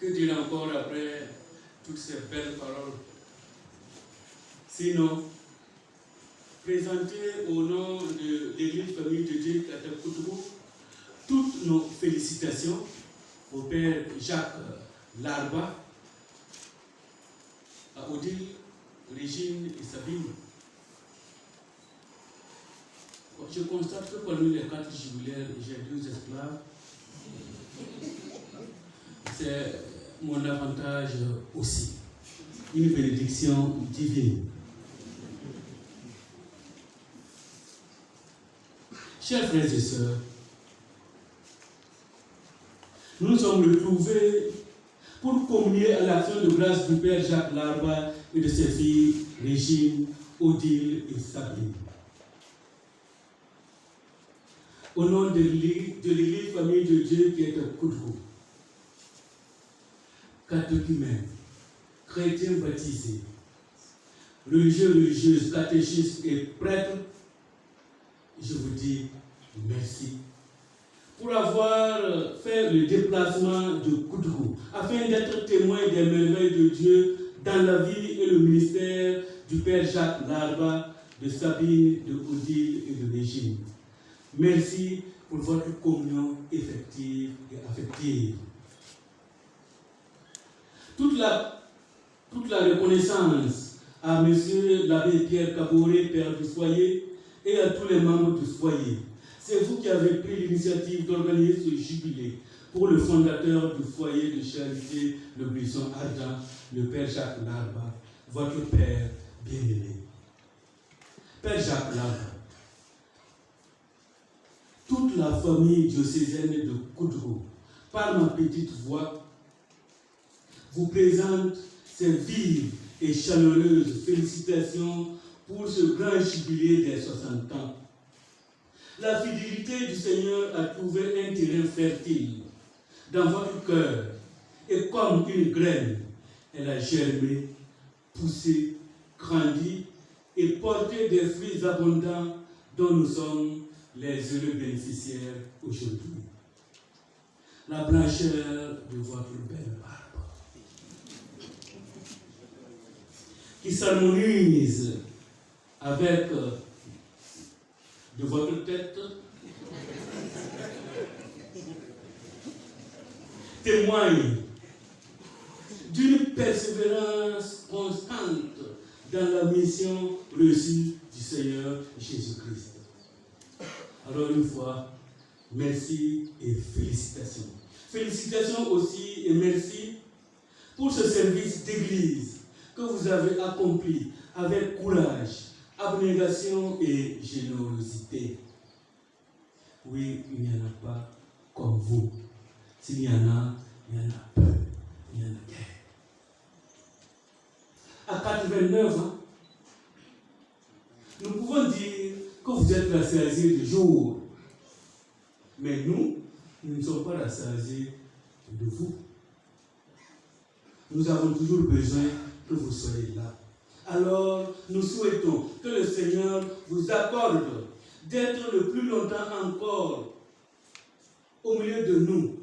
Que dire encore après toutes ces belles paroles? Sinon, présenter au nom de l'Église Famille de Dieu Katakoutoukou toutes nos félicitations au Père Jacques Larba, à Odile, Régine et Sabine. Je constate que parmi les 4 jubilaires, j'ai 2 esclaves. C'est mon avantage aussi. Une bénédiction divine. Chers frères et sœurs, nous nous sommes retrouvés pour communier à l'action de grâce du Père Jacques Larba et de ses filles Régine, Odile et Sabine. Au nom de l'Église Famille de Dieu qui est à Koutoukou, catéchumènes, chrétiens baptisés, religieux, religieuses, catéchistes et prêtres, je vous dis merci pour avoir fait le déplacement de Koutoukou afin d'être témoin des merveilles de Dieu dans la vie et le ministère du Père Jacques Larba, de Sabine, de Odile et de Régine. Merci pour votre communion effective et affective. Toute la reconnaissance à M. l'abbé Pierre Caboret, père du foyer, et à tous les membres du foyer. C'est vous qui avez pris l'initiative d'organiser ce jubilé pour le fondateur du foyer de charité Le Buisson Ardent, le Père Jacques Larba, votre Père bien-aimé. Père Jacques Larba, toute la famille diocésaine de Koutoukou, par ma petite voix, vous présente ses vives et chaleureuses félicitations pour ce grand jubilé des 60 ans. La fidélité du Seigneur a trouvé un terrain fertile dans votre cœur et comme une graine, elle a germé, poussé, grandi et porté des fruits abondants dont nous sommes les heureux bénéficiaires aujourd'hui. La blancheur de votre belle barbe, qui s'harmonise avec de votre tête, témoigne d'une persévérance constante dans la mission reçue du Seigneur Jésus-Christ. Alors une fois, merci et félicitations. Félicitations aussi et merci pour ce service d'église que vous avez accompli avec courage, abnégation et générosité. Oui, il n'y en a pas comme vous. S'il y en a, il y en a peu, il y en a guère. À 89 ans, nous pouvons dire que vous êtes rassasiés de jour. Mais nous ne sommes pas rassasiés de vous. Nous avons toujours besoin que vous soyez là. Alors, nous souhaitons que le Seigneur vous accorde d'être le plus longtemps encore au milieu de nous,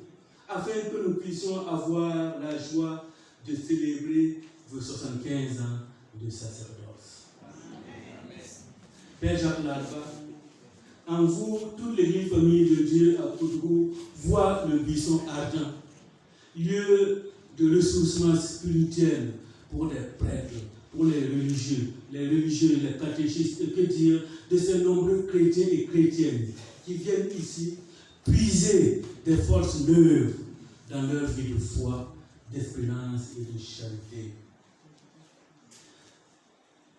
afin que nous puissions avoir la joie de célébrer vos 75 ans de sacerdoce. Amen. Père Jacques Larba, en vous, toute l'Église Famille de Dieu à Koutoukou voit le buisson ardent, lieu de ressourcement spirituel pour les prêtres, pour les religieux, les catéchistes, et que dire de ces nombreux chrétiens et chrétiennes qui viennent ici puiser des forces neuves dans leur vie de foi, d'espérance et de charité.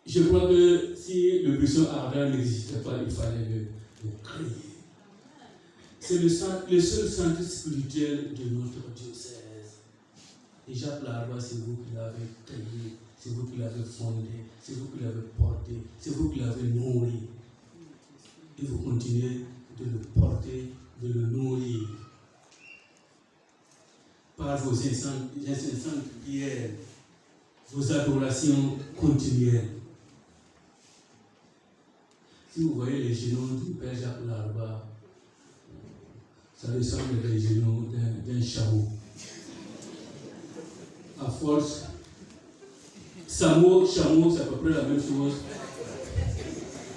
Je crois que si le buisson ardent n'existait pas, il fallait le créer. C'est le seul centre spirituel de notre diocèse. Et Jacques Larba, c'est vous qui l'avez créé, c'est vous qui l'avez fondé, c'est vous qui l'avez porté, c'est vous qui l'avez nourri. Et vous continuez de le porter, de le nourrir. Par vos incessantes prières, vos adorations continuelles. Si vous voyez les genoux du Père Jacques Larba, ça ressemble aux genoux d'un chameau. à force, chameau, c'est à peu près la même chose.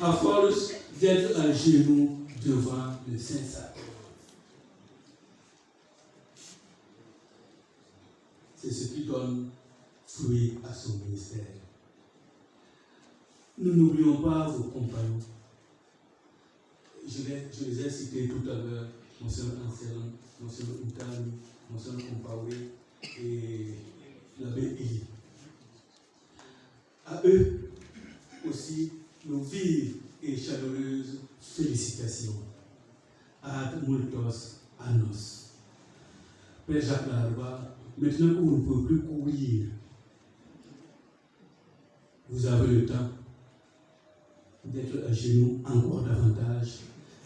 À force d'être à genoux devant le Saint-Sacrement. C'est ce qui donne fruit à son ministère. Nous n'oublions pas vos compagnons. Je les ai cités tout à l'heure, Monsieur Anselme, Monsieur Outani, Monsieur Compaoré et l'abbé Élie. À eux aussi, nos vives et chaleureuses félicitations. Ad multos annos. Père Jacques Larva, maintenant que vous ne pouvez plus courir, vous avez le temps d'être à genoux encore davantage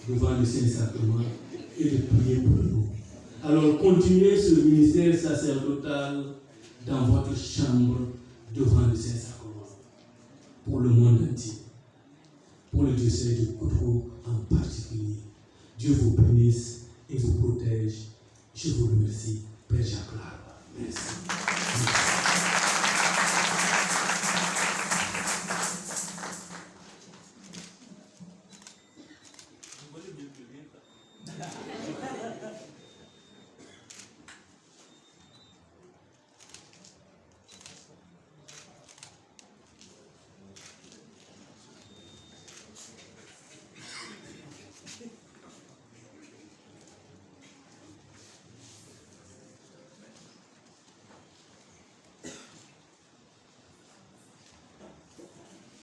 devant le Saint-Sacrement et de prier pour nous. Alors continuez ce ministère sacerdotal dans votre chambre devant le Saint-Sacrement pour le monde entier, pour le diocèse de Koutro en particulier. Dieu vous bénisse et vous protège. Je vous remercie, Père Jacques Larva. Merci. Merci.